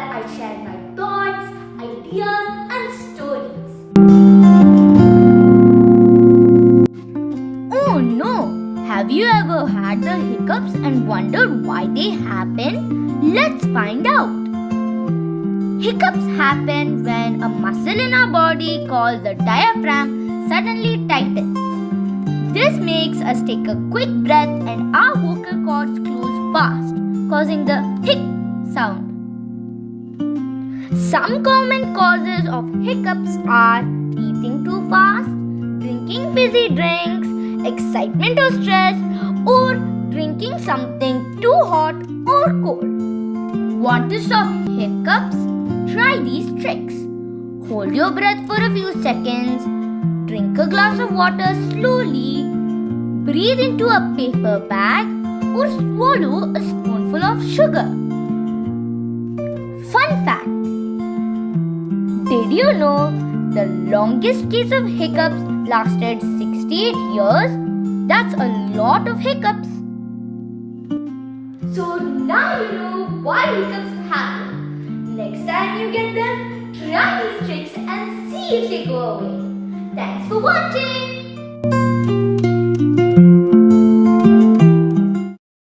where I share my thoughts, ideas, and stories. Oh no! Have you ever had the hiccups and wondered why they happen? Let's find out. Hiccups happen when a muscle in our body called the diaphragm suddenly tightens. This makes us take a quick breath and our vocal cords close fast, causing the hic sound. Some common causes of hiccups are eating too fast, drinking fizzy drinks, excitement or stress, or drinking something too hot or cold. Want to stop hiccups? Try these tricks. Hold your breath for a few seconds. Drink a glass of water slowly. Breathe into a paper bag or swallow a spoonful of sugar. Fun fact. Did you know the longest case of hiccups lasted 68 years? That's a lot of hiccups. So now you know why hiccups happen. Next time you get them, try these tricks and see if they go away. Thanks for watching.